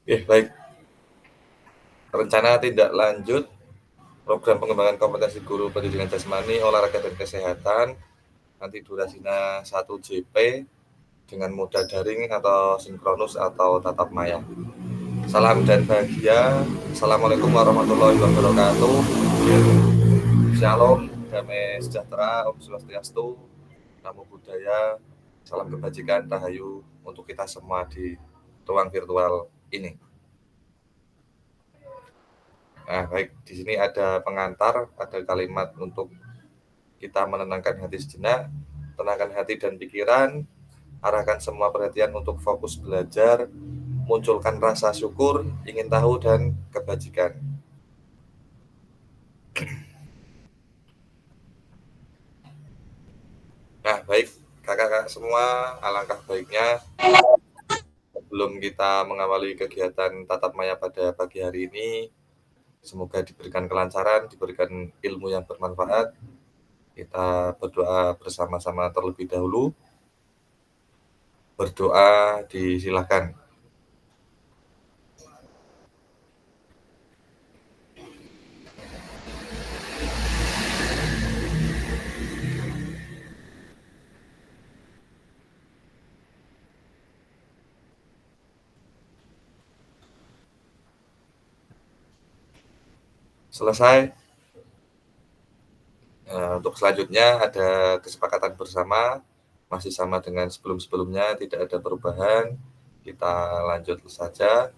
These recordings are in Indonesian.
Baik. Rencana tindak lanjut program pengembangan kompetensi guru pendidikan jasmani, olahraga dan kesehatan. Nanti durasinya 1 JP dengan moda daring atau sinkronus atau tatap maya. Salam dan bahagia. Assalamualaikum warahmatullahi wabarakatuh. Shalom, damai sejahtera, Om Swastiastu, Namo Buddhaya, salam kebajikan, rahayu untuk kita semua di ruang virtual ini. Nah, baik, di sini ada pengantar, ada kalimat untuk kita menenangkan hati sejenak, tenangkan hati dan pikiran, arahkan semua perhatian untuk fokus belajar, munculkan rasa syukur, ingin tahu, dan kebajikan. Nah, baik, kakak-kakak semua, alangkah baiknya sebelum kita mengawali kegiatan tatap maya pada pagi hari ini, semoga diberikan kelancaran, diberikan ilmu yang bermanfaat. Kita berdoa bersama-sama terlebih dahulu. Berdoa disilahkan. Selesai. Untuk selanjutnya ada kesepakatan bersama, masih sama dengan sebelum-sebelumnya, tidak ada perubahan. Kita lanjut saja.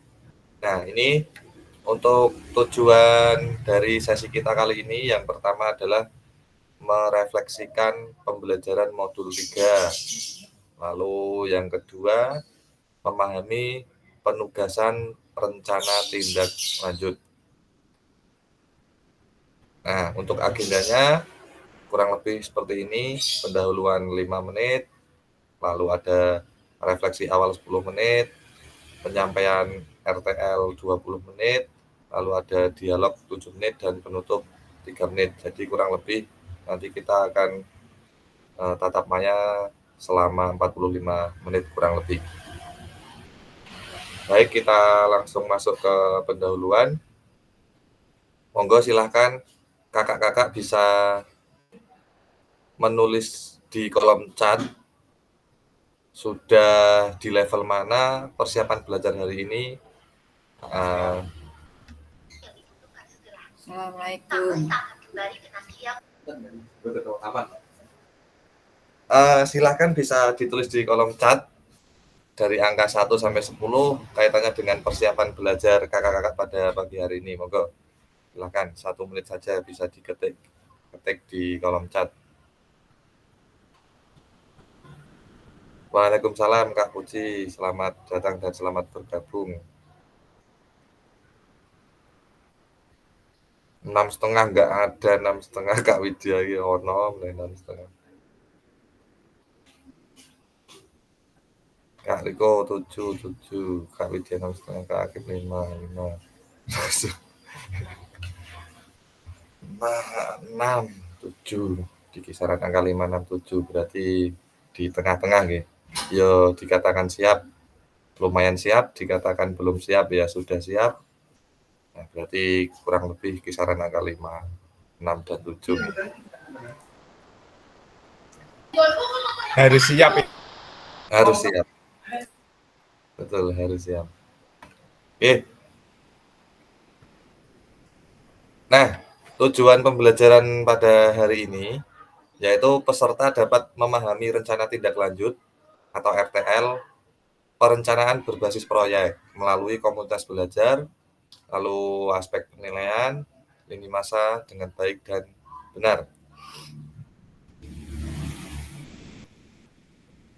Nah, ini untuk tujuan dari sesi kita kali ini, yang pertama adalah merefleksikan pembelajaran modul 3. Lalu yang kedua, memahami penugasan rencana tindak lanjut. Nah, untuk agendanya kurang lebih seperti ini, pendahuluan 5 menit, lalu ada refleksi awal 10 menit, penyampaian RTL 20 menit, lalu ada dialog 7 menit, dan penutup 3 menit. Jadi kurang lebih nanti kita akan tatap maya selama 45 menit kurang lebih. Baik, kita langsung masuk ke pendahuluan. Monggo silahkan kakak-kakak bisa menulis di kolom chat sudah di level mana persiapan belajar hari ini. Assalamualaikum. Silahkan bisa ditulis di kolom chat dari angka 1 sampai 10 kaitannya dengan persiapan belajar kakak-kakak pada pagi hari ini. Monggo silahkan 1 menit saja bisa diketik di kolom chat. Waalaikumsalam Kak Puji, selamat datang dan selamat bergabung. 6,5 nggak ada, 6,5 Kak Widya ya ono 6,5. Kak Riko 7, Kak Widya 6,5, Kak Akib 5. 6, 7 di kisaran angka 5, 6, 7 berarti di tengah-tengah nggih. Ya dikatakan siap, lumayan siap, dikatakan belum siap ya sudah siap. Nah, berarti kurang lebih kisaran angka 5, 6 dan 7. Harus siap. Harus siap. Betul, harus siap. Oke. Nah, tujuan pembelajaran pada hari ini yaitu peserta dapat memahami rencana tindak lanjut atau RTL, perencanaan berbasis proyek melalui komunitas belajar, lalu aspek penilaian, lini masa dengan baik dan benar.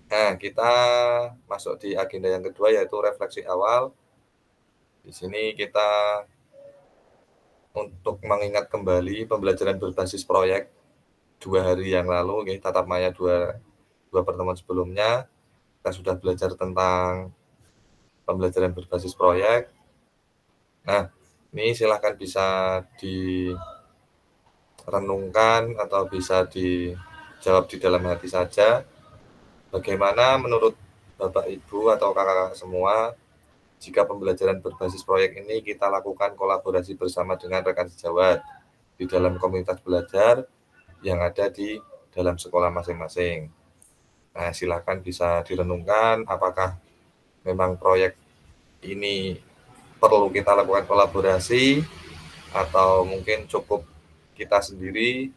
Nah, kita masuk di agenda yang kedua yaitu refleksi awal. Di sini kita untuk mengingat kembali pembelajaran berbasis proyek 2 hari yang lalu, tatap maya 2 pertemuan sebelumnya. Kita sudah belajar tentang pembelajaran berbasis proyek. Nah, ini silahkan bisa direnungkan atau bisa dijawab di dalam hati saja. Bagaimana menurut Bapak Ibu atau kakak-kakak semua jika pembelajaran berbasis proyek ini kita lakukan kolaborasi bersama dengan rekan sejawat di dalam komunitas belajar yang ada di dalam sekolah masing-masing. Nah, silakan bisa direnungkan apakah memang proyek ini perlu kita lakukan kolaborasi atau mungkin cukup kita sendiri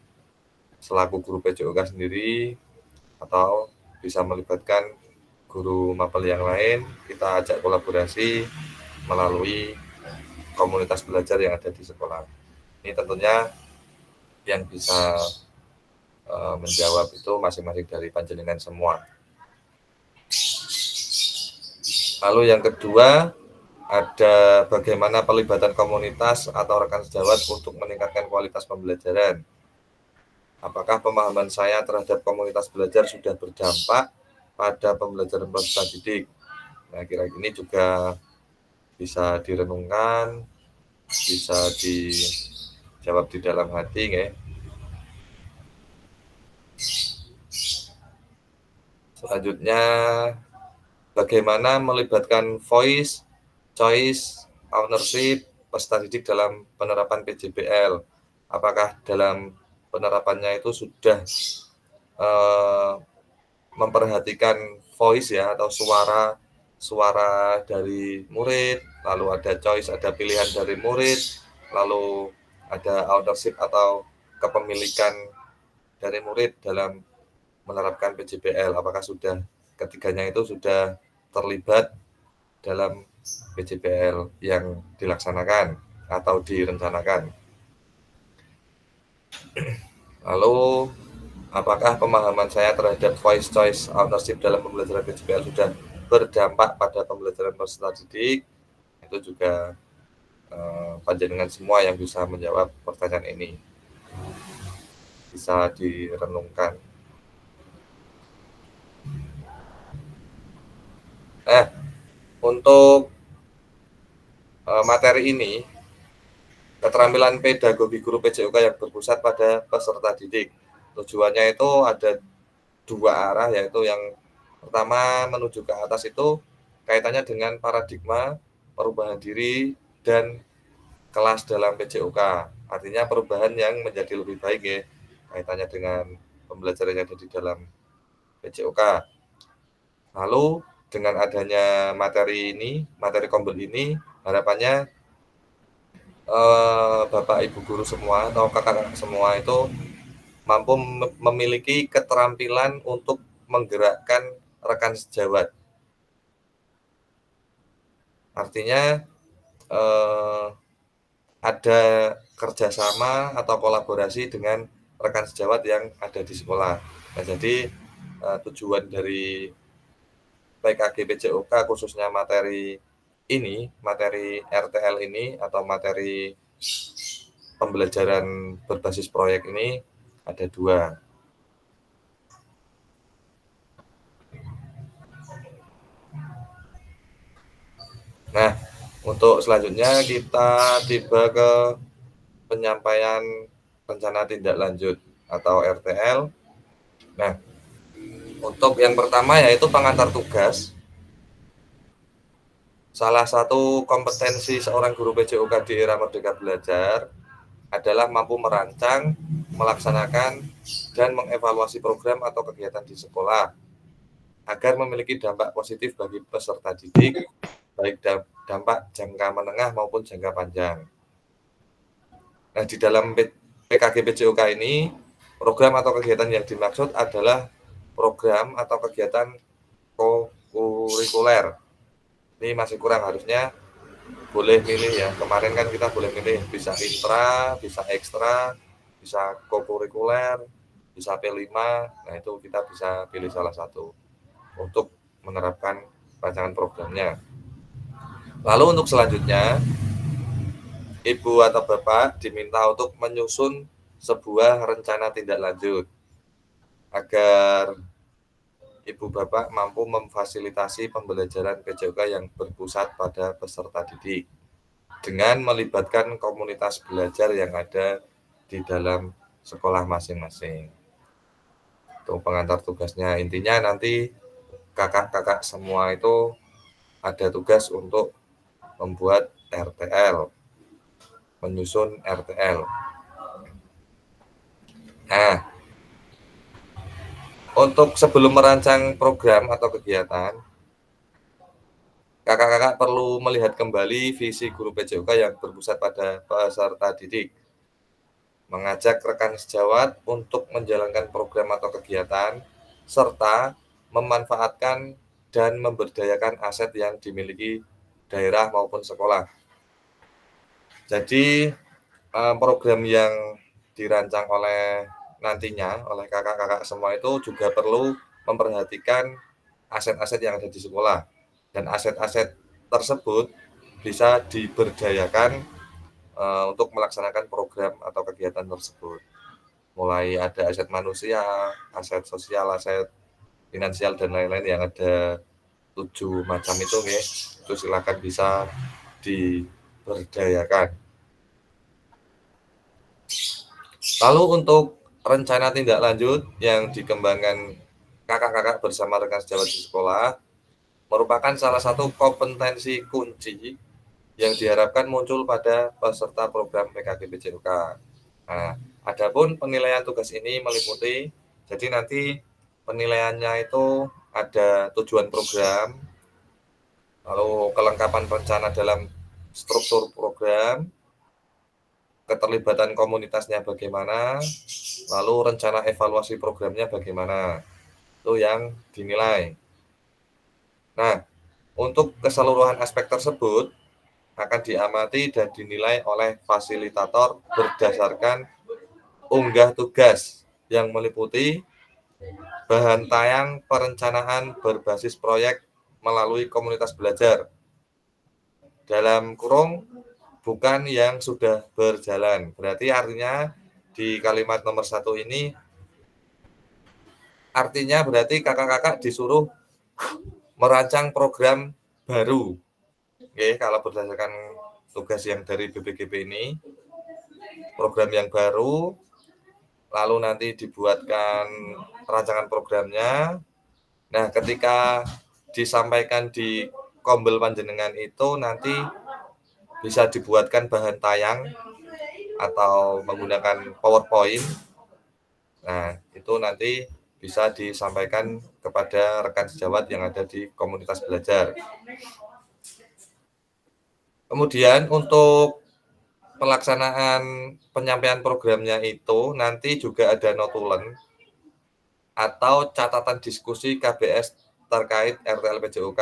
selaku guru PJOK sendiri atau bisa melibatkan guru mapel yang lain, kita ajak kolaborasi melalui komunitas belajar yang ada di sekolah. Ini tentunya yang bisa menjawab itu masing-masing dari panjenengan semua. Lalu yang kedua, ada bagaimana pelibatan komunitas atau rekan sejawat untuk meningkatkan kualitas pembelajaran. Apakah pemahaman saya terhadap komunitas belajar sudah berdampak pada pembelajaran peserta didik? Nah, kira-kira ini juga bisa direnungkan, bisa dijawab di dalam hati, ya. Selanjutnya, bagaimana melibatkan voice, choice, ownership, peserta didik dalam penerapan PJBL? Apakah dalam penerapannya itu sudah memperhatikan voice ya atau suara dari murid, lalu ada choice, ada pilihan dari murid, lalu ada ownership atau kepemilikan dari murid dalam menerapkan PJBL. Apakah sudah ketiganya itu sudah terlibat dalam PJBL yang dilaksanakan atau direncanakan? Lalu apakah pemahaman saya terhadap voice choice ownership dalam pembelajaran PJBL sudah berdampak pada pembelajaran peserta didik? Itu juga panjenengan semua yang bisa menjawab pertanyaan ini. Bisa direnungkan. Nah, untuk materi ini, keterampilan pedagogi guru PJOK yang berpusat pada peserta didik. Tujuannya itu ada dua arah, yaitu yang pertama menuju ke atas itu kaitannya dengan paradigma perubahan diri dan kelas dalam PJOK. Artinya perubahan yang menjadi lebih baik ya, kaitannya dengan pembelajaran yang ada di dalam PJOK. Lalu dengan adanya materi ini, materi kombel ini, harapannya Bapak Ibu guru semua atau kakak-kakak semua itu mampu memiliki keterampilan untuk menggerakkan rekan sejawat. Artinya ada kerjasama atau kolaborasi dengan rekan sejawat yang ada di sekolah. Nah, jadi tujuan dari PKG PJOK khususnya materi ini, materi RTL ini atau materi pembelajaran berbasis proyek ini ada dua. Nah, untuk selanjutnya kita tiba ke penyampaian rencana tindak lanjut atau RTL. Nah, untuk yang pertama yaitu pengantar tugas. Salah satu kompetensi seorang guru PJOK di era Merdeka Belajar adalah mampu merancang, melaksanakan, dan mengevaluasi program atau kegiatan di sekolah agar memiliki dampak positif bagi peserta didik, baik dampak jangka menengah maupun jangka panjang. Nah, di dalam PKG PJOK ini, program atau kegiatan yang dimaksud adalah program atau kegiatan co-kurikuler. Ini masih kurang, harusnya boleh milih ya. Kemarin kan kita boleh milih, bisa intra, bisa ekstra, bisa co-kurikuler, bisa P5. Nah, itu kita bisa pilih salah satu untuk menerapkan rancangan programnya. Lalu untuk selanjutnya, Ibu atau Bapak diminta untuk menyusun sebuah rencana tindak lanjut agar Ibu Bapak mampu memfasilitasi pembelajaran PJOK yang berpusat pada peserta didik dengan melibatkan komunitas belajar yang ada di dalam sekolah masing-masing. Itu pengantar tugasnya. Intinya nanti kakak-kakak semua itu ada tugas untuk membuat RTL, menyusun RTL. Nah, untuk sebelum merancang program atau kegiatan, kakak-kakak perlu melihat kembali visi guru PJOK yang berpusat pada peserta didik, mengajak rekan sejawat untuk menjalankan program atau kegiatan, serta memanfaatkan dan memberdayakan aset yang dimiliki daerah maupun sekolah. Jadi program yang dirancang oleh nantinya oleh kakak-kakak semua itu juga perlu memperhatikan aset-aset yang ada di sekolah, dan aset-aset tersebut bisa diberdayakan untuk melaksanakan program atau kegiatan tersebut. Mulai ada aset manusia, aset sosial, aset finansial, dan lain-lain yang ada 7 macam itu, itu silakan bisa diberdayakan. Lalu untuk rencana tindak lanjut yang dikembangkan kakak-kakak bersama rekan sejawat di sekolah merupakan salah satu kompetensi kunci yang diharapkan muncul pada peserta program PKG PJOK. Nah, adapun penilaian tugas ini meliputi, jadi nanti penilaiannya itu ada tujuan program, lalu kelengkapan rencana dalam struktur program, keterlibatan komunitasnya bagaimana, lalu rencana evaluasi programnya bagaimana, itu yang dinilai. Nah, untuk keseluruhan aspek tersebut akan diamati dan dinilai oleh fasilitator berdasarkan unggah tugas yang meliputi bahan tayang perencanaan berbasis proyek melalui komunitas belajar, dalam kurung bukan yang sudah berjalan. Berarti artinya di kalimat nomor 1 ini artinya berarti kakak-kakak disuruh merancang program baru. Oke, kalau berdasarkan tugas yang dari BPGP ini, program yang baru, lalu nanti dibuatkan rancangan programnya. Nah, ketika disampaikan di kombel panjenengan itu nanti bisa dibuatkan bahan tayang atau menggunakan PowerPoint. Nah, itu nanti bisa disampaikan kepada rekan sejawat yang ada di komunitas belajar. Kemudian untuk pelaksanaan penyampaian programnya itu nanti juga ada notulen atau catatan diskusi KBS terkait RTL PJOK.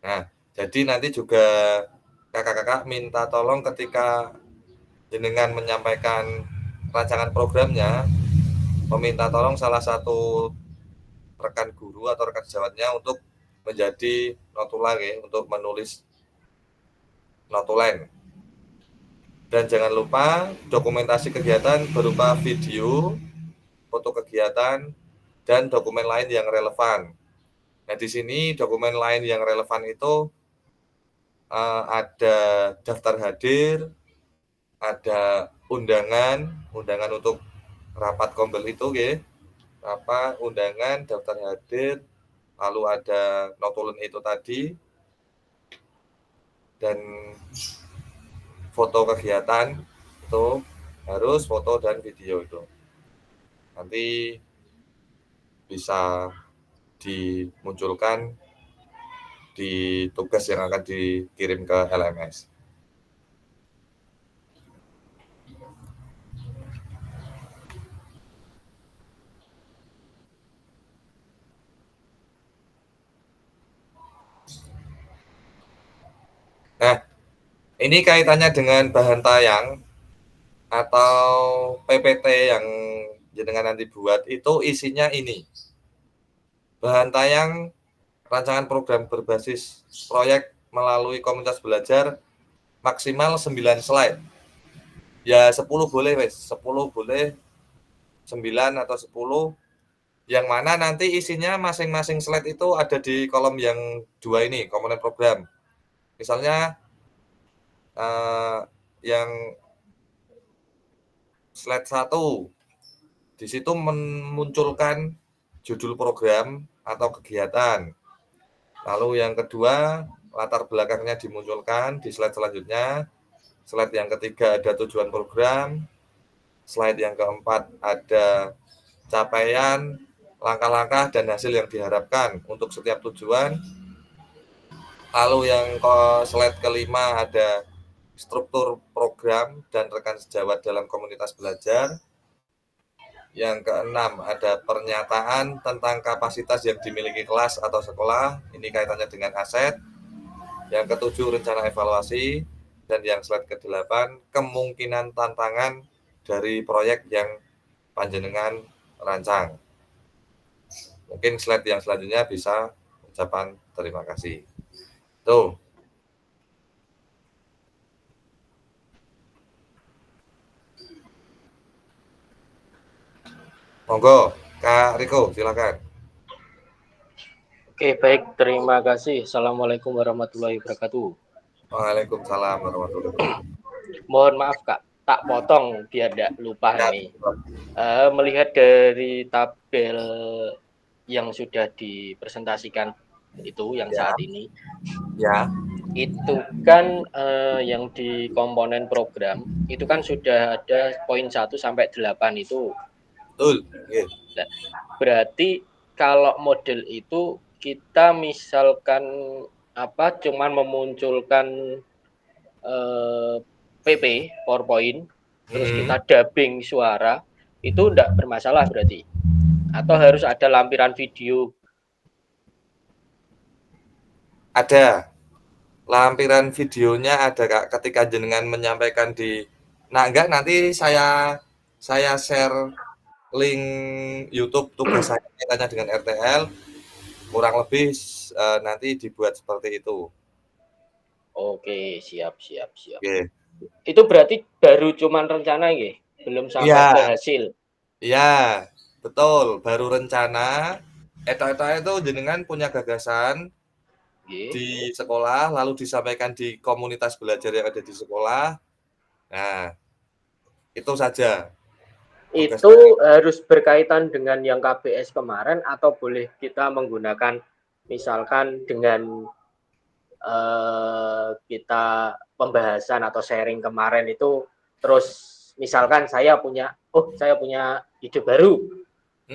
Nah, jadi nanti juga kakak-kakak minta tolong ketika jenengan menyampaikan rancangan programnya, meminta tolong salah satu rekan guru atau rekan sejawatnya untuk menjadi notulen untuk menulis notulen. Dan jangan lupa dokumentasi kegiatan berupa video, foto kegiatan, dan dokumen lain yang relevan. Nah, di sini dokumen lain yang relevan itu ada daftar hadir, ada undangan untuk rapat kombel itu, rapat, undangan, daftar hadir, lalu ada notulen itu tadi, dan foto kegiatan itu harus foto dan video itu. Nanti bisa dimunculkan di tugas yang akan dikirim ke LMS. Nah, ini kaitannya dengan bahan tayang atau PPT yang jenengan nanti buat itu isinya ini. Bahan tayang rancangan program berbasis proyek melalui komunitas belajar maksimal 9 slide. Ya 10 boleh, 10 boleh, 9 atau 10, yang mana nanti isinya masing-masing slide itu ada di kolom yang 2 ini, komponen program. Misalnya yang slide 1 di situ memunculkan judul program atau kegiatan. Lalu yang kedua latar belakangnya dimunculkan di slide selanjutnya. Slide yang ketiga ada tujuan program. Slide yang keempat ada capaian, langkah-langkah, dan hasil yang diharapkan untuk setiap tujuan. Lalu yang ke slide kelima ada struktur program dan rekan sejawat dalam komunitas belajar. Yang keenam ada pernyataan tentang kapasitas yang dimiliki kelas atau sekolah. Ini kaitannya dengan aset. Yang ketujuh rencana evaluasi. Dan yang slide ke-8 kemungkinan tantangan dari proyek yang panjenengan rancang. Mungkin slide yang selanjutnya bisa ucapan terima kasih. Tuh. Monggo, Kak Riko, silakan. Oke, baik. Terima kasih. Assalamualaikum warahmatullahi wabarakatuh. Waalaikumsalam warahmatullahi wabarakatuh. Mohon maaf, Kak. Tak potong biar tidak lupa ini. Melihat dari tabel yang sudah dipresentasikan itu yang saat ini, ya, itu kan yang di komponen program itu kan sudah ada poin 1 sampai 8 itu. Betul. Okay. Nah, berarti kalau model itu kita misalkan cuman memunculkan PP PowerPoint terus kita dubbing suara itu enggak bermasalah berarti, atau harus ada lampiran video? Ada lampiran videonya, ada Kak, ketika jenengan menyampaikan di enggak, nanti saya share link YouTube tugas saya kaitannya dengan RTL, kurang lebih nanti dibuat seperti itu. Oke, siap. Oke. Itu berarti baru cuman rencana ya, belum sampai ke hasil. Iya, betul, baru rencana. Itu jenengan punya gagasan di sekolah, lalu disampaikan di komunitas belajar yang ada di sekolah. Nah, itu saja. Itu harus berkaitan dengan yang KBS kemarin atau boleh kita menggunakan misalkan dengan kita pembahasan atau sharing kemarin itu, terus misalkan saya punya ide baru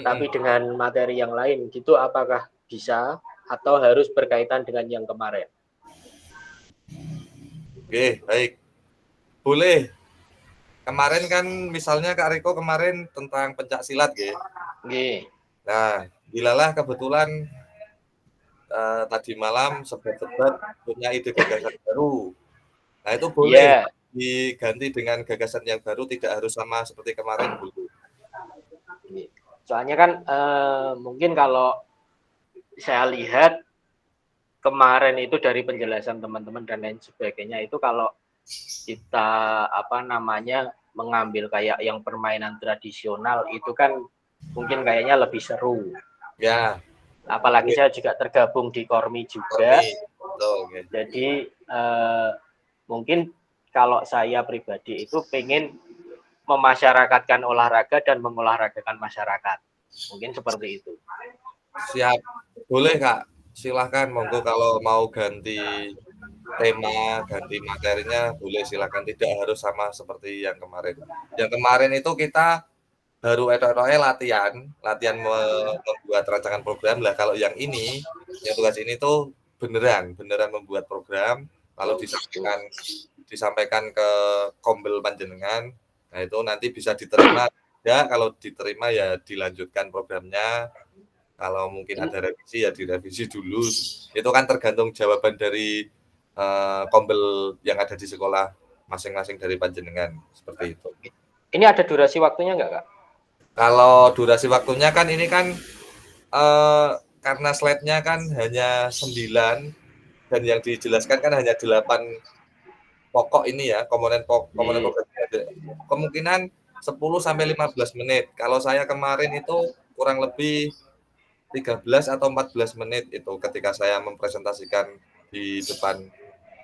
tapi dengan materi yang lain gitu, apakah bisa atau harus berkaitan dengan yang kemarin? Oke, baik. Boleh. Kemarin kan misalnya Kak Riko kemarin tentang pencak silat, Nggih. Nah, dilalah kebetulan tadi malam sebat-sebat punya ide gagasan baru. Nah, itu boleh diganti dengan gagasan yang baru, tidak harus sama seperti kemarin dulu. Soalnya kan mungkin kalau saya lihat kemarin itu dari penjelasan teman-teman dan lain sebagainya itu, kalau kita mengambil kayak yang permainan tradisional itu kan mungkin kayaknya lebih seru. Ya. Apalagi saya juga tergabung di Kormi juga. Okay. Jadi mungkin kalau saya pribadi itu pengen memasyarakatkan olahraga dan mengolahragakan masyarakat. Mungkin seperti itu. Siap. Boleh, Kak. Silahkan, monggo, kalau mau ganti tema, ganti materinya, boleh silakan. Tidak harus sama seperti yang kemarin. Yang kemarin itu kita baru latihan membuat rancangan program lah. Kalau yang ini, yang tugas ini tuh beneran membuat program, lalu disampaikan ke kombel panjenengan. Nah, itu nanti bisa diterima ya. Kalau diterima ya dilanjutkan programnya. Kalau mungkin ada revisi ya direvisi dulu. Itu kan tergantung jawaban dari kombel yang ada di sekolah masing-masing dari panjenengan, seperti itu. Ini ada durasi waktunya nggak, Kak? Kalau durasi waktunya kan ini kan karena slide-nya kan hanya 9 dan yang dijelaskan kan hanya 8 pokok ini ya, komponen program. Kemungkinan 10 sampai 15 menit. Kalau saya kemarin itu kurang lebih 13 atau 14 menit itu ketika saya mempresentasikan di depan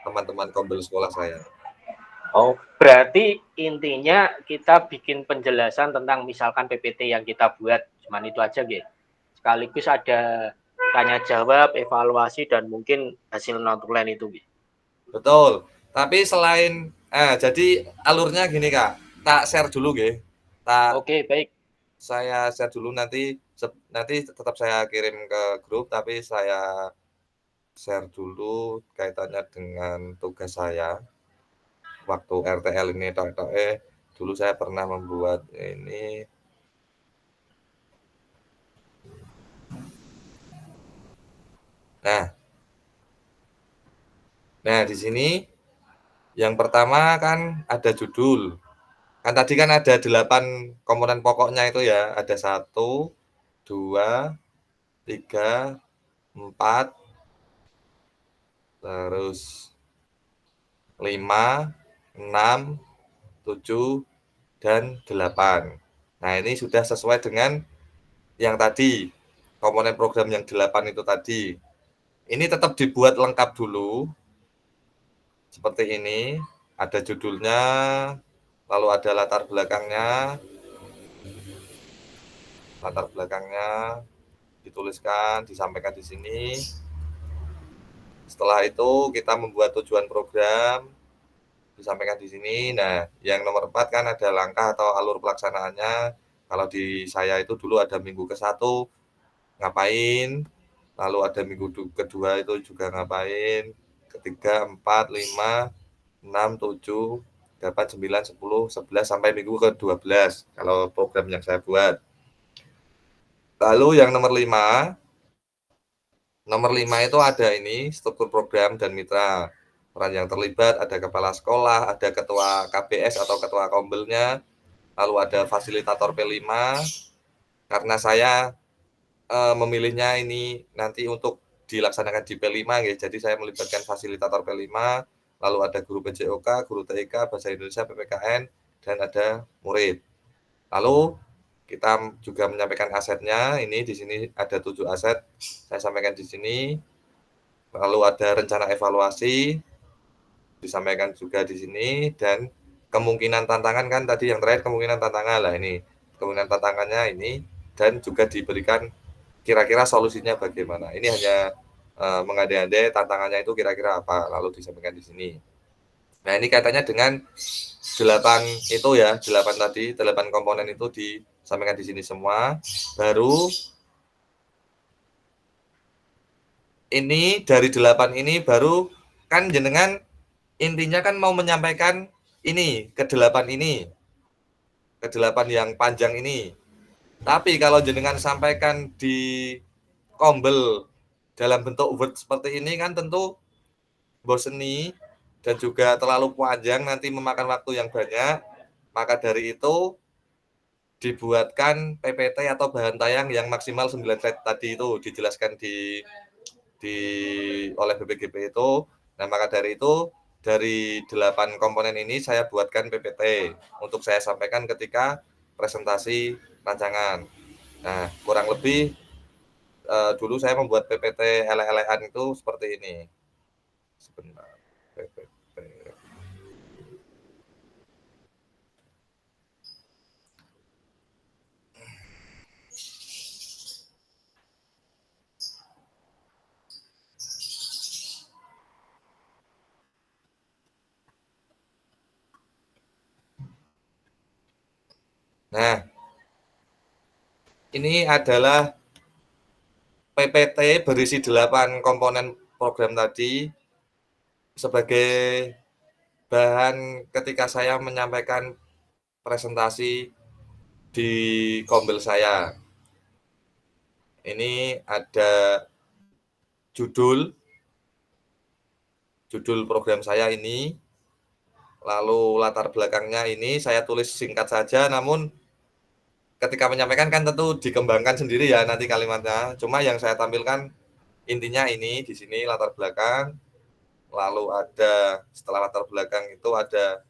teman-teman kombel sekolah saya. Oh, berarti intinya kita bikin penjelasan tentang misalkan PPT yang kita buat, cuman itu aja, gitu. Sekaligus ada tanya jawab, evaluasi, dan mungkin hasil notulen itu. Betul. Tapi selain jadi alurnya gini Kak, tak share dulu nggih. Oke, baik. Saya share dulu nanti tetap saya kirim ke grup, tapi saya share dulu kaitannya dengan tugas saya. Waktu RTL ini dulu saya pernah membuat ini. Nah, di sini yang pertama kan ada judul. Kan tadi kan ada 8 komponen pokoknya itu ya, ada 1, 2, 3, 4, terus 5, 6, 7, dan 8. Nah, ini sudah sesuai dengan yang tadi, komponen program yang 8 itu tadi. Ini tetap dibuat lengkap dulu, seperti ini, ada judulnya, lalu ada latar belakangnya dituliskan, disampaikan di sini. Setelah itu kita membuat tujuan program, disampaikan di sini. Nah, yang nomor 4 kan ada langkah atau alur pelaksanaannya. Kalau di saya itu dulu ada minggu ke-1 ngapain, lalu ada minggu kedua itu juga ngapain, ketiga, 4, 5, 6, 7, 8, 9, 10, 11 sampai minggu ke-12 kalau program yang saya buat. Lalu yang nomor 5 itu ada ini struktur program dan mitra. Peran yang terlibat ada kepala sekolah, ada ketua KBS atau ketua kombelnya, lalu ada fasilitator P5. Karena saya memilihnya ini nanti untuk dilaksanakan di P5 ya. Jadi saya melibatkan fasilitator P5, lalu ada guru PJOK, guru TIK, bahasa Indonesia, PPKN, dan ada murid. Lalu kita juga menyampaikan asetnya. Ini di sini ada 7 aset. Saya sampaikan di sini. Lalu ada rencana evaluasi disampaikan juga di sini, dan kemungkinan tantangan kan tadi yang terakhir kemungkinan tantangan lah ini. Kemungkinan tantangannya ini dan juga diberikan kira-kira solusinya bagaimana. Ini hanya mengandai-andai tantangannya itu kira-kira apa, lalu disampaikan di sini. Nah, ini kaitannya dengan 8 itu ya, 8 komponen itu disampaikan di sini semua. Baru ini dari 8 ini baru kan jenengan intinya kan mau menyampaikan ini ke 8 ini. Ke 8 yang panjang ini. Tapi kalau jenengan sampaikan di kombel dalam bentuk Word seperti ini kan tentu boseni dan juga terlalu panjang, nanti memakan waktu yang banyak. Maka dari itu dibuatkan PPT atau bahan tayang yang maksimal 9 slide tadi itu dijelaskan di oleh BPGP itu. Nah, maka dari itu dari 8 komponen ini saya buatkan PPT untuk saya sampaikan ketika presentasi rancangan. Nah, kurang lebih dulu saya membuat PPT elek-elekan itu seperti ini. Sebentar. PPT. Nah, ini adalah PPT berisi 8 komponen program tadi sebagai bahan ketika saya menyampaikan presentasi di kombel saya. Ini ada judul program saya ini, lalu latar belakangnya ini saya tulis singkat saja, namun ketika menyampaikan kan tentu dikembangkan sendiri ya nanti kalimatnya. Cuma yang saya tampilkan intinya ini di sini latar belakang, lalu ada setelah latar belakang itu ada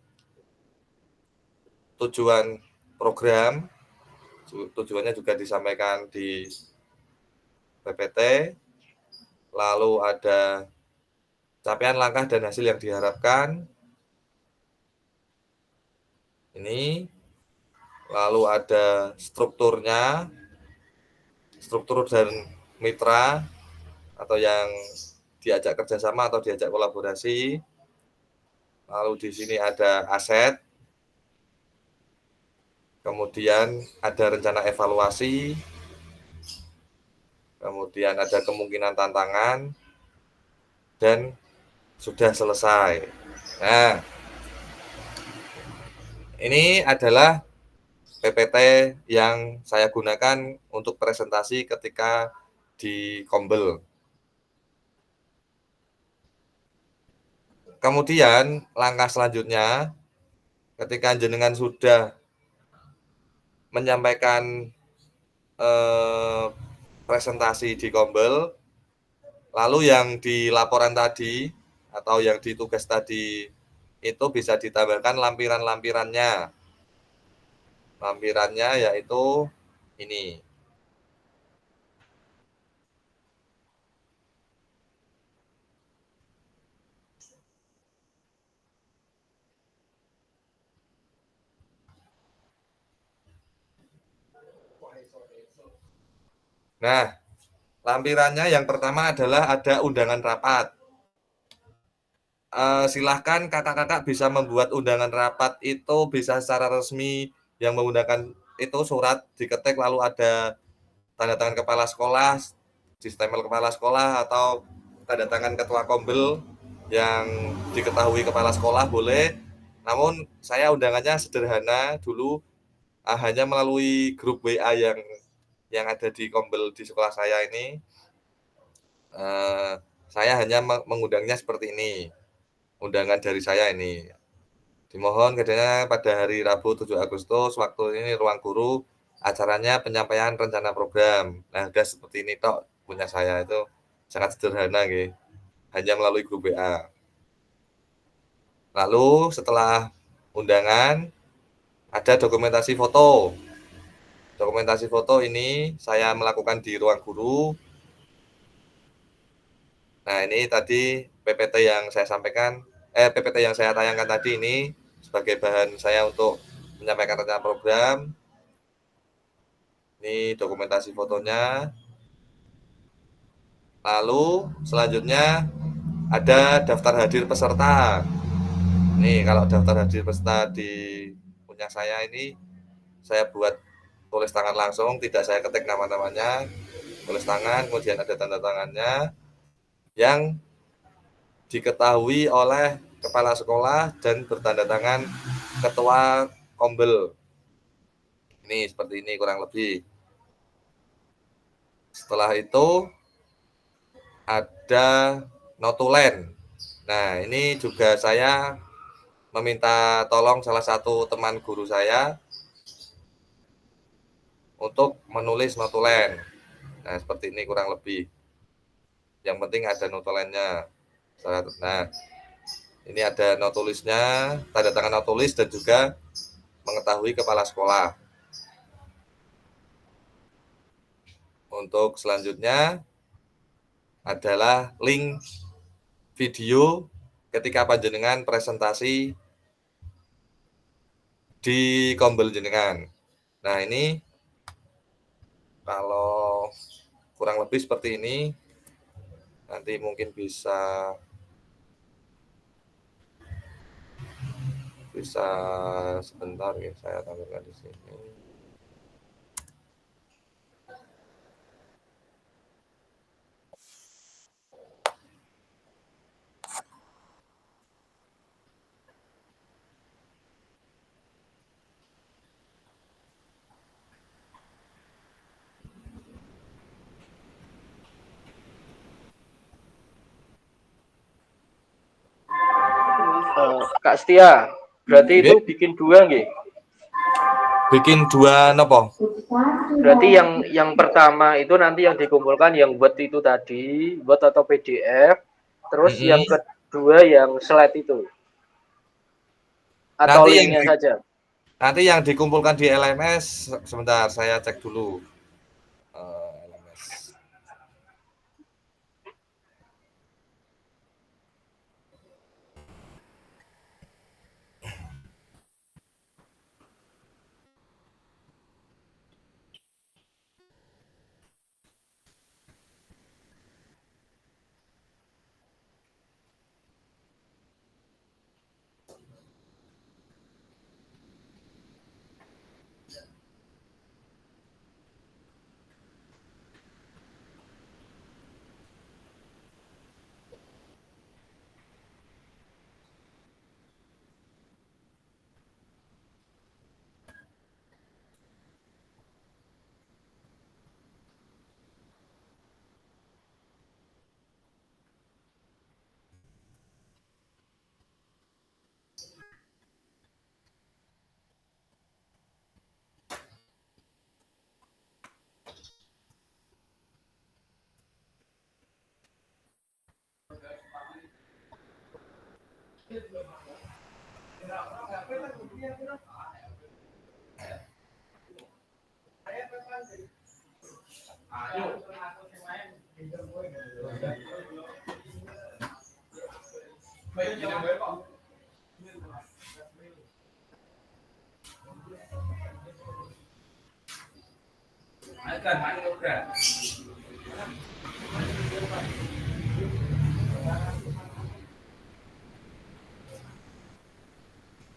tujuan program, tujuannya juga disampaikan di PPT, lalu ada capaian langkah dan hasil yang diharapkan, ini, lalu ada strukturnya, struktur dan mitra, atau yang diajak kerjasama atau diajak kolaborasi. Lalu di sini ada aset, kemudian ada rencana evaluasi, kemudian ada kemungkinan tantangan, dan sudah selesai. Nah, ini adalah PPT yang saya gunakan untuk presentasi ketika di Kombel. Kemudian langkah selanjutnya, ketika jenengan sudah menyampaikan presentasi di Kombel, lalu yang di laporan tadi atau yang di tugas tadi itu bisa ditambahkan lampiran-lampirannya. Lampirannya yaitu ini. Nah, lampirannya yang pertama adalah ada undangan rapat. Silahkan kakak-kakak bisa membuat undangan rapat itu bisa secara resmi, yang menggunakan itu surat diketik lalu ada tanda tangan kepala sekolah, stempel kepala sekolah, atau tanda tangan ketua Kombel yang diketahui kepala sekolah boleh. Namun saya undangannya sederhana dulu, hanya melalui grup WA yang ada di Kombel di sekolah saya ini. Saya hanya mengundangnya seperti ini. Undangan dari saya ini. Dimohon kedatangannya pada hari Rabu 7 Agustus, waktu ini ruang guru, acaranya penyampaian rencana program. Nah, udah seperti ini tok punya saya itu sangat sederhana gitu. Hanya melalui grup WA. Lalu setelah undangan ada dokumentasi foto. Dokumentasi foto ini saya melakukan di ruang guru. Nah, ini tadi PPT yang saya sampaikan, PPT yang saya tayangkan tadi ini sebagai bahan saya untuk menyampaikan rencana program. Ini dokumentasi fotonya. Lalu selanjutnya ada daftar hadir peserta. Nih, kalau daftar hadir peserta di punya saya ini, saya buat tulis tangan langsung, tidak saya ketik nama-namanya, tulis tangan, kemudian ada tanda tangannya, yang diketahui oleh kepala sekolah dan bertanda tangan ketua Kombel. Ini seperti ini kurang lebih. Setelah itu ada notulen. Nah, ini juga saya meminta tolong salah satu teman guru saya untuk menulis notulen. Nah, seperti ini kurang lebih. Yang penting ada notulennya. Nah, ini ada notulisnya, tanda tangan notulis, dan juga mengetahui kepala sekolah. Untuk selanjutnya adalah link video ketika panjenengan presentasi di Kombel jenengan. Nah, ini kalau kurang lebih seperti ini, nanti mungkin bisa sebentar ya, saya tampilkan di sini. Kak Setia, berarti itu bikin dua nggih? Bikin dua nopo? Berarti yang pertama itu nanti yang dikumpulkan yang Word itu tadi, Word atau PDF, terus yang kedua yang slide itu. Atau linknya saja. Nanti yang dikumpulkan di LMS, sebentar saya cek dulu. LMS.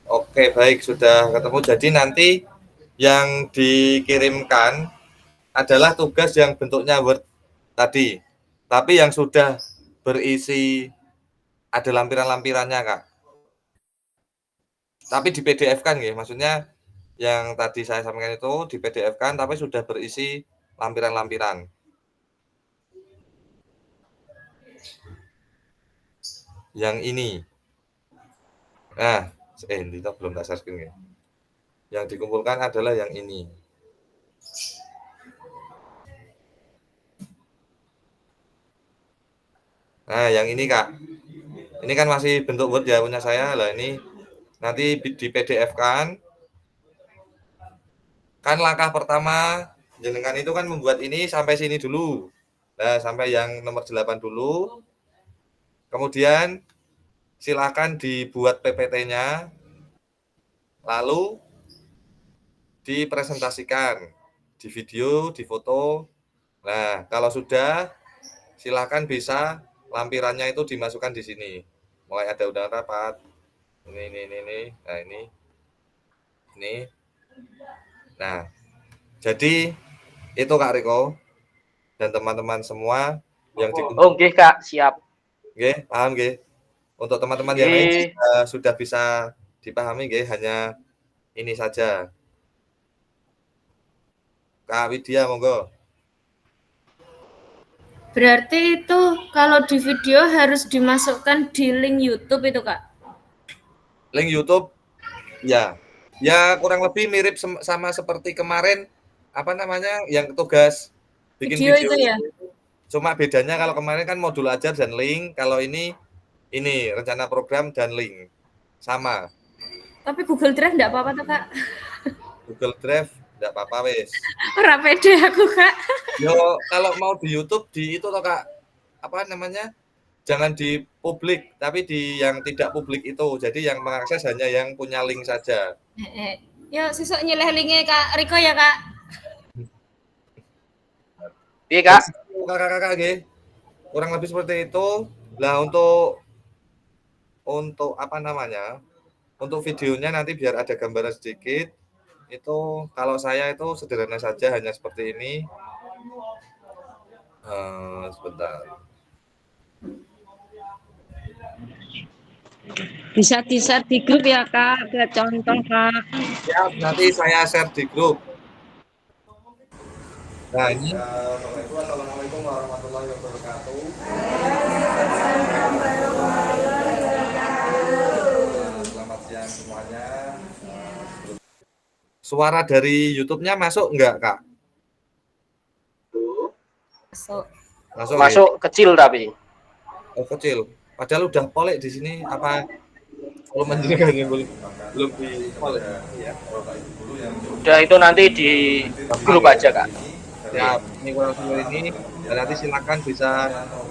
Oke, baik, sudah ketemu. Jadi nanti yang dikirimkan adalah tugas yang bentuknya Word tadi, tapi yang sudah berisi ada lampiran-lampirannya, Kak. Tapi di PDF kan ya, maksudnya yang tadi saya sampaikan itu di PDF kan, tapi sudah berisi lampiran-lampiran. Yang ini. Nah, ini belum tak share screen ya. Yang dikumpulkan adalah yang ini. Nah, yang ini, Kak. Ini kan masih bentuk Word ya punya saya. Lah ini nanti di PDF kan. Kan langkah pertama jenengan itu kan membuat ini sampai sini dulu. Nah, sampai yang nomor 8 dulu. Kemudian silakan dibuat PPT-nya. Lalu dipresentasikan di video, di foto. Nah, kalau sudah silakan bisa lampirannya itu dimasukkan di sini. Mulai ada undangan rapat. Ini. Nah, ini. Nah, jadi itu Kak Riko dan teman-teman semua yang Oke, Kak, siap. Oke, paham nggih. Untuk teman-teman yang lain sudah bisa dipahami nggih, hanya ini saja. Kak Widya, monggo. Berarti itu kalau di video harus dimasukkan di link YouTube itu, Kak? Link YouTube, ya. Ya kurang lebih mirip sama seperti kemarin, apa namanya, yang tugas bikin video itu ya? Cuma bedanya kalau kemarin kan modul ajar dan link, kalau ini rencana program dan link. Sama. Tapi Google Drive enggak apa-apa tuh, Kak? Google Drive enggak apa-apa wis. Ora pede aku, Kak. Yo, kalau mau di YouTube di itu toh, Kak. Apa namanya? Jangan di publik, tapi di yang tidak publik itu. Jadi yang mengakses hanya yang punya link saja. Yo, sesuk nyileh linknya Kak Riko ya, Kak. Iya, Kak. Kakak-kakak nggih. Kurang lebih seperti itu. Lah untuk apa namanya? Untuk videonya nanti biar ada gambaran sedikit. Itu kalau saya itu sederhana saja, hanya seperti ini. Sebentar. Bisa di-share di grup ya, Kak, buat contoh, Kak. Ya, nanti saya share di grup. Nah, ini Assalamualaikum warahmatullahi wabarakatuh. Selamat siang semuanya. Suara dari YouTube-nya masuk enggak, Kak? Masuk kecil tapi. Oh, kecil. Padahal udah polek di sini apa volume jenengan belum di polek ya. Udah itu nanti di grup aja, Kak. Ya, ini kurang lebih ini dan nanti silakan bisa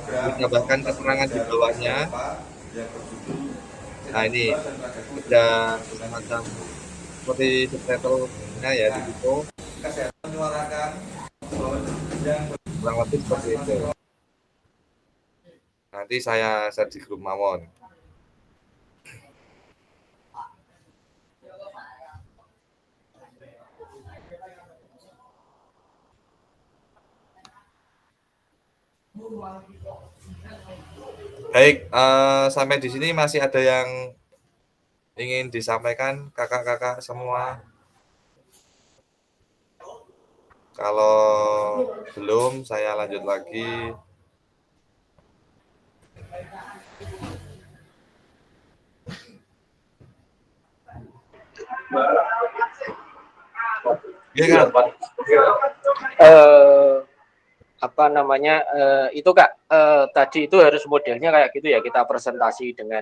ditambahkan keterangan di bawahnya. Nah, ini ada semacam seperti subtitle-nya ya di situ. Kesehatan menyuarakan yang kurang lebih seperti itu. Nanti saya share di grup Mawon. Baik, sampai di sini masih ada yang ingin disampaikan kakak-kakak semua? Kalau belum, saya lanjut lagi. Iya, Kak. Apa namanya itu, Kak, tadi itu harus modelnya kayak gitu ya, kita presentasi dengan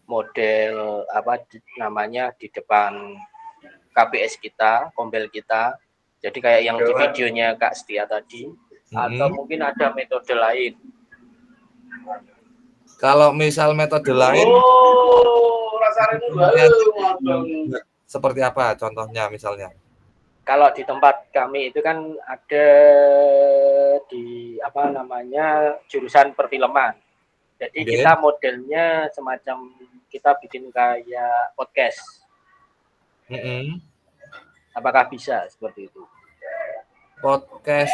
model namanya di depan KPS kita, kombel kita. Jadi kayak yang di videonya Kak Setia tadi, atau mungkin ada metode lain. Kalau misal metode lain, seperti apa contohnya misalnya? Kalau di tempat kami itu kan ada di jurusan perfilman. Jadi kita modelnya semacam kita bikin kayak podcast. Apakah bisa seperti itu? Podcast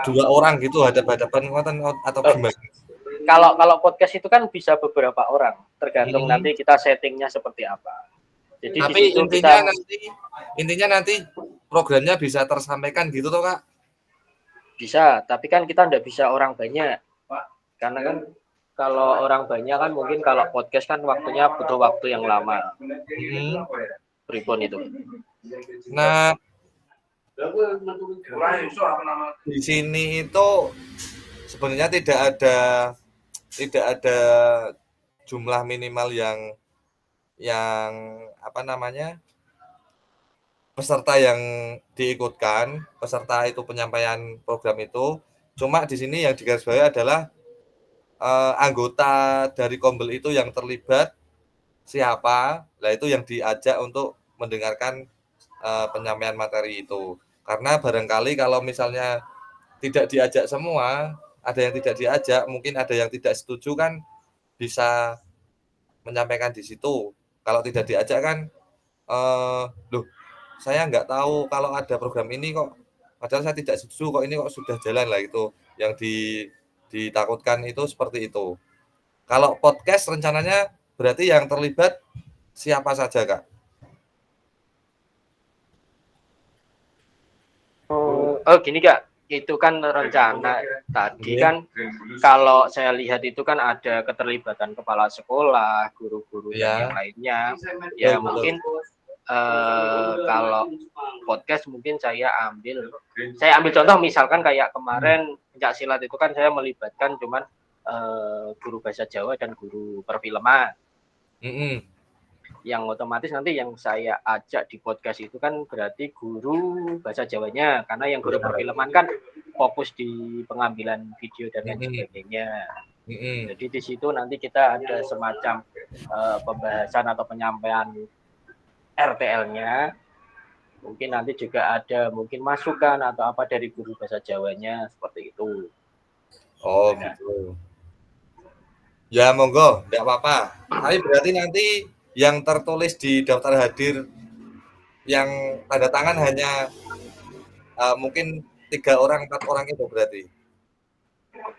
2 orang gitu hadap-hadapan atau gimana? Kalau podcast itu kan bisa beberapa orang, tergantung nanti kita settingnya seperti apa. Jadi tapi intinya nanti programnya bisa tersampaikan gitu toh Kak? Bisa, tapi kan kita nggak bisa orang banyak, Pak. Karena kan kalau orang banyak kan mungkin kalau podcast kan waktunya butuh waktu yang lama. Pripun itu. Nah, di sini itu sebenarnya tidak ada jumlah minimal yang peserta yang diikutkan, peserta itu penyampaian program itu. Cuma di sini yang digarisbawahi adalah anggota dari Kombel itu yang terlibat siapa, lah itu yang diajak untuk mendengarkan penyampaian materi itu. Karena barangkali kalau misalnya tidak diajak semua, ada yang tidak diajak, mungkin ada yang tidak setuju kan bisa menyampaikan di situ. Kalau tidak diajak kan, saya nggak tahu kalau ada program ini kok, padahal saya tidak setuju kok ini kok sudah jalan lah itu. Yang ditakutkan itu seperti itu. Kalau podcast rencananya berarti yang terlibat siapa saja Kak? Gini Kak, itu kan rencana tadi kan kalau saya lihat itu kan ada keterlibatan kepala sekolah, guru-guru dan yang lainnya. Ya mungkin kalau podcast mungkin saya ambil contoh misalkan kayak kemarin pencaksilat itu kan saya melibatkan cuman guru bahasa Jawa dan guru perfilman. Yang otomatis nanti yang saya ajak di podcast itu kan berarti guru bahasa Jawanya, karena yang guru perfilman kan fokus di pengambilan video dan lain sebagainya. Jadi di situ nanti kita ada semacam pembahasan atau penyampaian RTL-nya. Mungkin nanti juga ada mungkin masukan atau apa dari guru bahasa Jawanya seperti itu. Oh gitu. Ya monggo, enggak apa-apa. Tapi berarti nanti yang tertulis di daftar hadir yang tanda tangan hanya mungkin 3 orang, 4 orang itu berarti?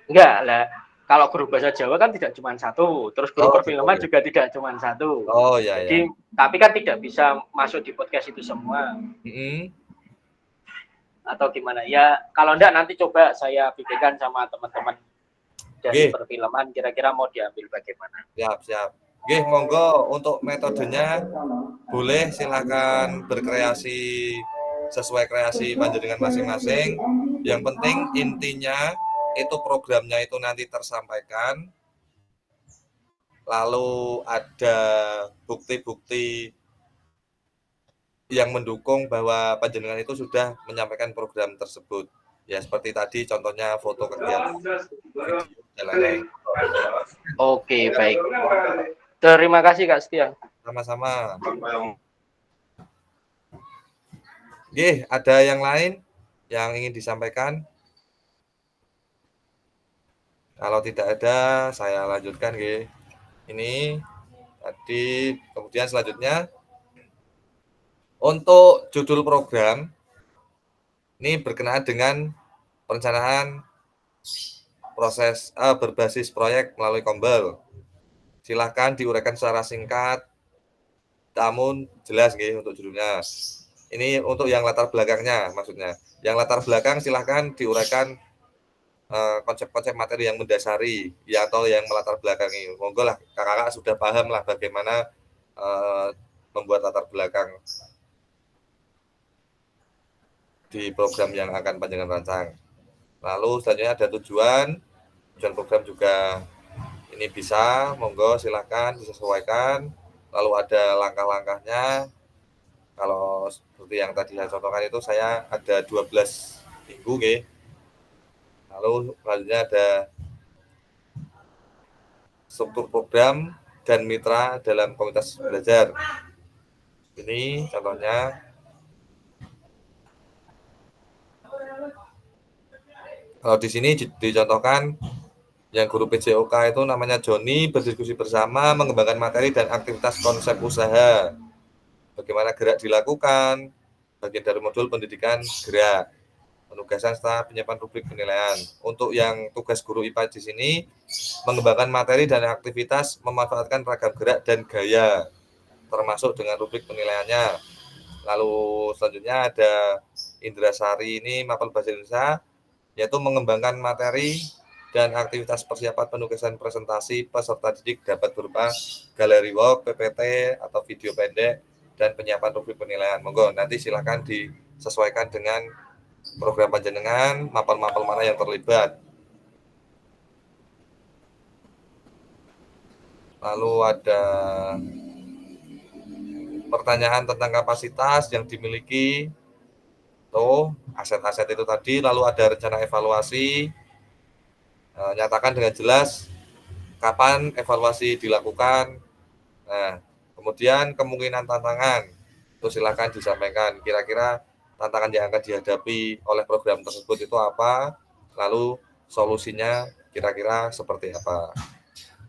Enggak lah. Kalau guru bahasa Jawa kan tidak cuma satu, terus guru perfilman juga tidak cuma satu. Oh ya. Jadi, tapi kan tidak bisa masuk di podcast itu semua. Atau gimana? Ya, kalau enggak nanti coba saya pikirkan sama teman-teman dari perfilman, kira-kira mau diambil bagaimana. Siap. Oke, monggo untuk metodenya boleh silakan berkreasi sesuai kreasi panjenengan masing-masing. Yang penting intinya itu programnya itu nanti tersampaikan, lalu ada bukti-bukti yang mendukung bahwa panjenengan itu sudah menyampaikan program tersebut. Ya seperti tadi contohnya foto kegiatan. Oke, baik. Terima kasih Kak Setia. Sama-sama. Oke, ada yang lain yang ingin disampaikan? Kalau tidak ada, saya lanjutkan. Ini tadi, kemudian selanjutnya untuk judul program ini berkenaan dengan perencanaan proses berbasis proyek melalui Kombel. Silakan diuraikan secara singkat, namun jelas untuk judulnya. Ini untuk yang latar belakangnya maksudnya. Yang latar belakang silakan diuraikan konsep-konsep materi yang mendasari ya atau yang melatar belakangi. Monggo lah kakak-kakak sudah paham lah bagaimana membuat latar belakang di program yang akan panjenengan rancang. Lalu selanjutnya ada tujuan program juga Ini bisa, monggo silakan disesuaikan. Lalu ada langkah-langkahnya. Kalau seperti yang tadi saya contohkan itu saya ada 12 minggu, okay. Lalu selanjutnya ada struktur program dan mitra dalam komunitas belajar. Ini contohnya. Kalau di sini dicontohkan yang guru PJOK itu namanya Joni, berdiskusi bersama, mengembangkan materi dan aktivitas konsep usaha. Bagaimana gerak dilakukan, bagian dari modul pendidikan gerak. Penugasan setelah penyiapan rubrik penilaian. Untuk yang tugas guru IPA di sini, mengembangkan materi dan aktivitas, memanfaatkan ragam gerak dan gaya, termasuk dengan rubrik penilaiannya. Lalu selanjutnya ada Indrasari ini mapel bahasa Indonesia, yaitu mengembangkan materi dan aktivitas persiapan penugasan presentasi peserta didik dapat berupa galeri walk, PPT, atau video pendek, dan penyiapan rubrik penilaian. Monggo, nanti silakan disesuaikan dengan program panjenengan, mapel-mapel mana yang terlibat. Lalu ada pertanyaan tentang kapasitas yang dimiliki, tuh aset-aset itu tadi. Lalu ada rencana evaluasi, nyatakan dengan jelas kapan evaluasi dilakukan. Nah, kemudian kemungkinan tantangan, itu silakan disampaikan. Kira-kira tantangan yang akan dihadapi oleh program tersebut itu apa, lalu solusinya kira-kira seperti apa.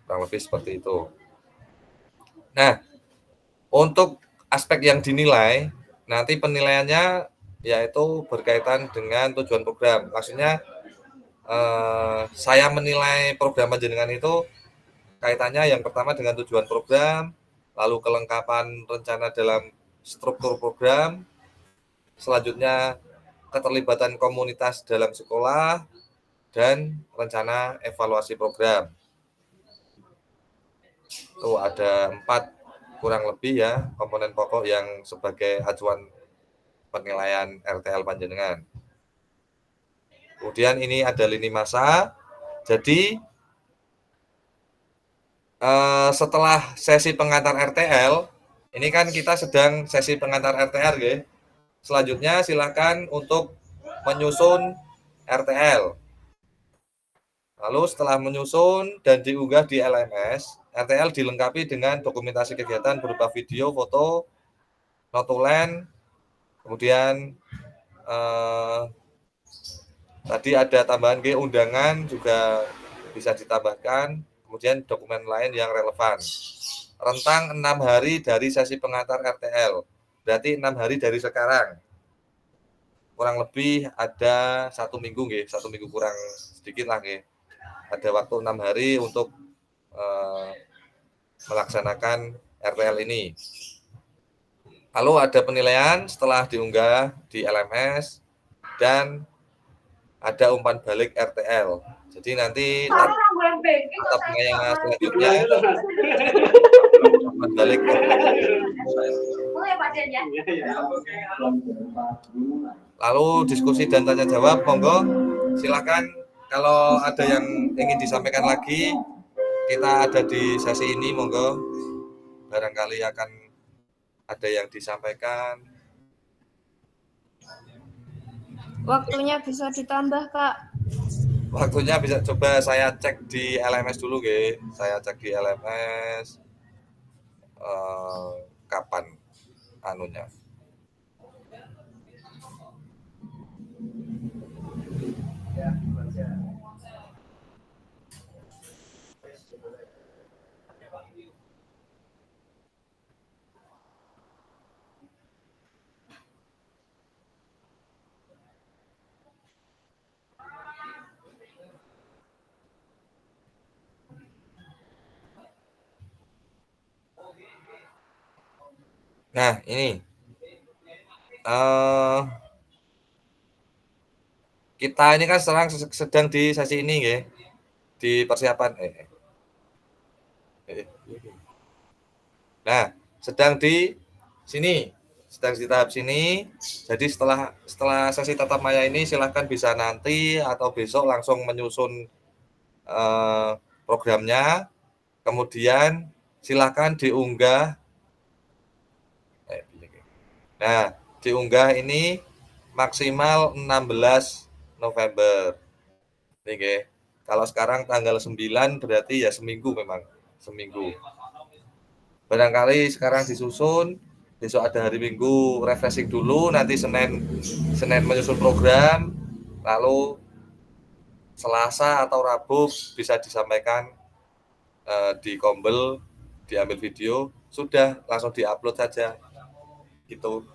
Kurang lebih seperti itu. Nah, untuk aspek yang dinilai, nanti penilaiannya yaitu berkaitan dengan tujuan program. Maksudnya saya menilai program panjenengan itu kaitannya yang pertama dengan tujuan program, lalu kelengkapan rencana dalam struktur program, selanjutnya keterlibatan komunitas dalam sekolah, dan rencana evaluasi program. Itu ada 4 kurang lebih ya komponen pokok yang sebagai acuan penilaian RTL panjenengan. Kemudian ini ada lini masa. Jadi setelah sesi pengantar RTL, ini kan kita sedang sesi pengantar RTL, ya. Selanjutnya silakan untuk menyusun RTL. Lalu setelah menyusun dan diunggah di LMS, RTL dilengkapi dengan dokumentasi kegiatan berupa video, foto, notulen, kemudian tadi ada tambahan undangan juga bisa ditambahkan, kemudian dokumen lain yang relevan. Rentang 6 hari dari sesi pengantar RTL, berarti 6 hari dari sekarang. Kurang lebih ada 1 minggu, 1 minggu kurang sedikit lah. Ada waktu 6 hari untuk melaksanakan RTL ini. Lalu ada penilaian setelah diunggah di LMS dan ada umpan balik RTL. Jadi nanti atap penilaian selanjutnya umpan balik lalu diskusi dan tanya jawab. Monggo silakan kalau ada yang ingin disampaikan lagi, kita ada di sesi ini, monggo barangkali akan ada yang disampaikan. Waktunya bisa ditambah, Kak. Waktunya bisa, coba saya cek di LMS dulu, saya cek di LMS kapan anunya. Nah, ini kita ini kan sedang di sesi ini, di persiapan. Nah, sedang di sini, sedang di tahap sini. Jadi setelah sesi tatap maya ini, silahkan bisa nanti atau besok langsung menyusun programnya. Kemudian silakan diunggah. Nah, diunggah ini maksimal 16 November. Nih, nggih. Kalau sekarang tanggal 9 berarti ya seminggu memang, seminggu. Barangkali sekarang disusun, besok ada hari Minggu refreshing dulu, nanti Senin menyusun program, lalu Selasa atau Rabu bisa disampaikan di Kombel, diambil video, sudah langsung diupload saja. Gitu.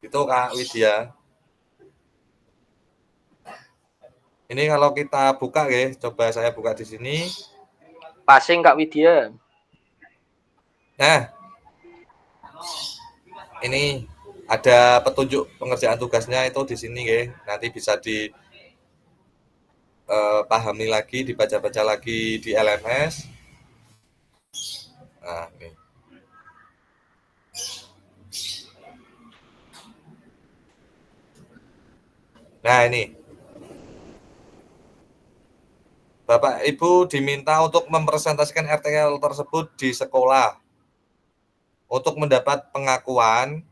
Itu Kak Widya. Ini kalau kita buka ya, coba saya buka di sini. Passing Kak Widya. Nah, ini ada petunjuk pengerjaan tugasnya itu di sini ya. Nanti bisa dipahami lagi, dibaca-baca lagi di LMS. Nah, ini. Nah, ini. Bapak Ibu diminta untuk mempresentasikan RTL tersebut di sekolah untuk mendapat pengakuan,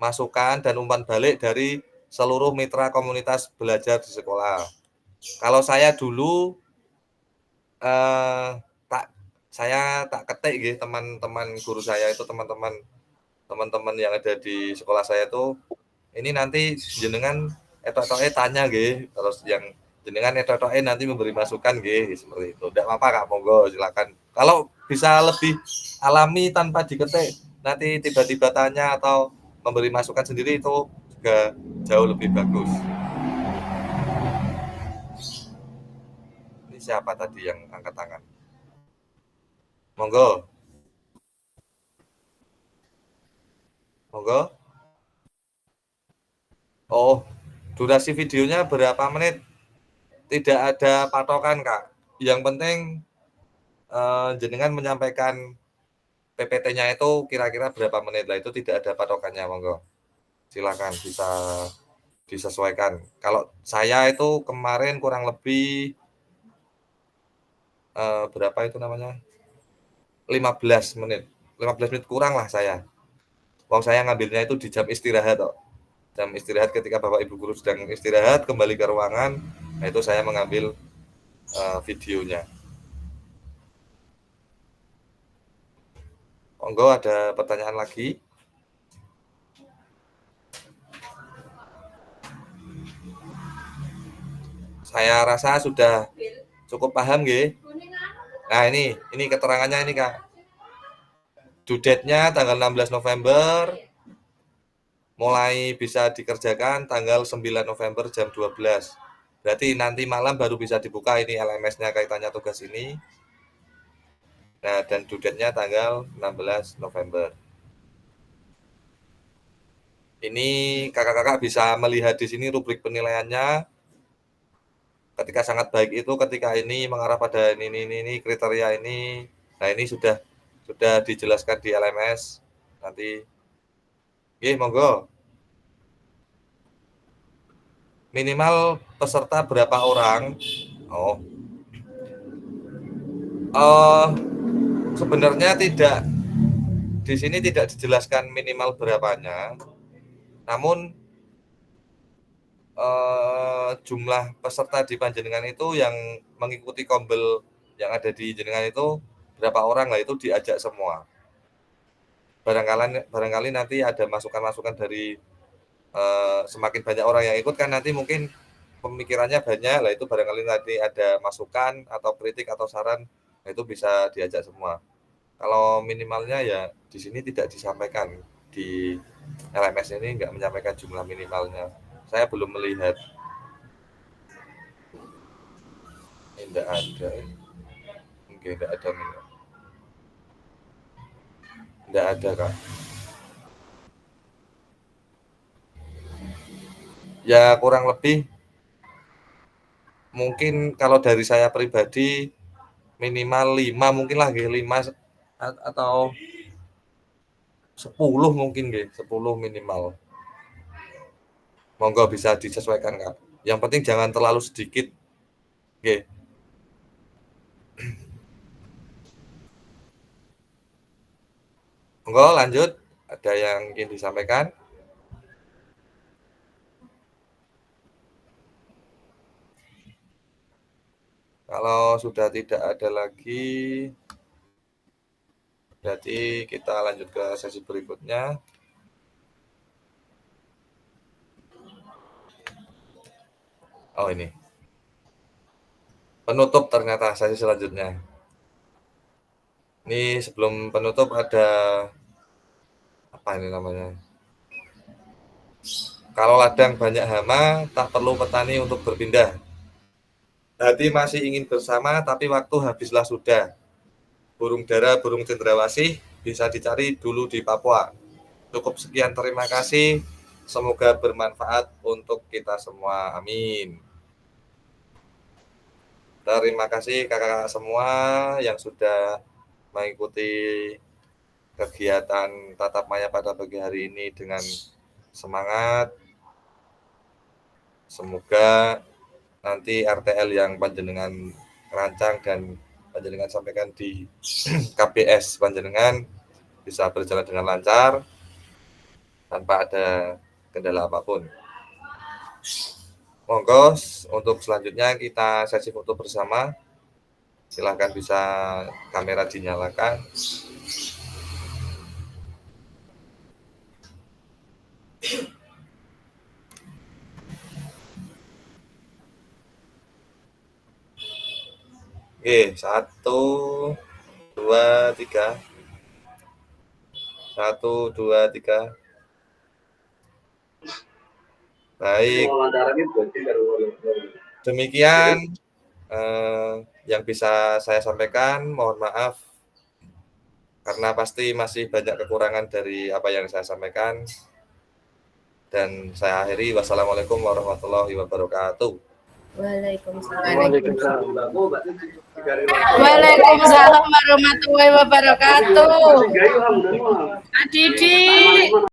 masukan, dan umpan balik dari seluruh mitra komunitas belajar di sekolah. Kalau saya dulu saya tak ketik gitu, teman-teman guru saya itu, teman-teman yang ada di sekolah saya itu, ini nanti jenengan tanya gitu, terus yang jenengan nanti memberi masukan gitu, seperti itu. Tidak apa-apa Kak, monggo silakan. Kalau bisa lebih alami tanpa diketik, nanti tiba-tiba tanya atau memberi masukan sendiri, itu juga jauh lebih bagus. Ini siapa tadi yang angkat tangan? Monggo. Monggo. Oh, durasi videonya berapa menit? Tidak ada patokan, Kak. Yang penting jenengan menyampaikan PPT-nya itu kira-kira berapa menit lah, itu tidak ada patokannya, monggo. Silakan bisa disesuaikan. Kalau saya itu kemarin kurang lebih berapa itu namanya? 15 menit. 15 menit kurang lah saya. Wong saya ngambilnya itu di jam istirahat kok. Jam istirahat ketika Bapak Ibu guru sedang istirahat, kembali ke ruangan, nah itu saya mengambil videonya. Monggo, ada pertanyaan lagi? Saya rasa sudah cukup paham, nggih. Nah, ini keterangannya ini, Kak. Due date-nya tanggal 16 November, mulai bisa dikerjakan tanggal 9 November jam 12. Berarti nanti malam baru bisa dibuka ini LMS-nya kaitannya tugas ini. Nah, dan due date-nya tanggal 16 November. Ini kakak-kakak bisa melihat di sini rubrik penilaiannya. Ketika sangat baik itu ketika ini mengarah pada ini kriteria ini. Nah, ini sudah dijelaskan di LMS. Nanti monggo. Minimal peserta berapa orang? Sebenarnya tidak, di sini tidak dijelaskan minimal berapanya. Namun jumlah peserta di panjenengan itu yang mengikuti Kombel yang ada di jenengan itu berapa orang lah, itu diajak semua. Barangkali nanti ada masukan-masukan dari semakin banyak orang yang ikut kan nanti mungkin pemikirannya banyak lah, itu barangkali nanti ada masukan atau kritik atau saran, nah itu bisa diajak semua. Kalau minimalnya ya di sini tidak disampaikan, di LMS ini nggak menyampaikan jumlah minimalnya. Saya belum melihat. Tidak ada. Oke, tidak ada minimal. Tidak ada, Kak. Ya kurang lebih mungkin kalau dari saya pribadi minimal 5 mungkin lah, 5 atau 10 mungkin, 10 minimal. Monggo bisa disesuaikan, Kak. Yang penting jangan terlalu sedikit. Monggo lanjut, ada yang ingin disampaikan? Kalau sudah tidak ada lagi, berarti kita lanjut ke sesi berikutnya. Oh ini. Penutup ternyata sesi selanjutnya. Ini sebelum penutup ada apa ini namanya? Kalau ladang banyak hama, tak perlu petani untuk berpindah. Hati masih ingin bersama, tapi waktu habislah sudah. Burung dara, burung cendrawasih bisa dicari dulu di Papua. Cukup sekian, terima kasih. Semoga bermanfaat untuk kita semua. Amin. Terima kasih kakak-kakak semua yang sudah mengikuti kegiatan tatap maya pada pagi hari ini dengan semangat. Semoga nanti RTL yang panjenengan rancang dan panjenengan sampaikan di KPS panjenengan bisa berjalan dengan lancar tanpa ada kendala apapun. Monggo untuk selanjutnya kita sesi foto bersama. Silahkan bisa kamera dinyalakan. Oke, 1, 2, 3. 1, 2, 3. Baik. Demikian yang bisa saya sampaikan. Mohon maaf karena pasti masih banyak kekurangan dari apa yang saya sampaikan. Dan saya akhiri. Wassalamualaikum warahmatullahi wabarakatuh. Waalaikumsalam warahmatullahi wabarakatuh. Kak Didi.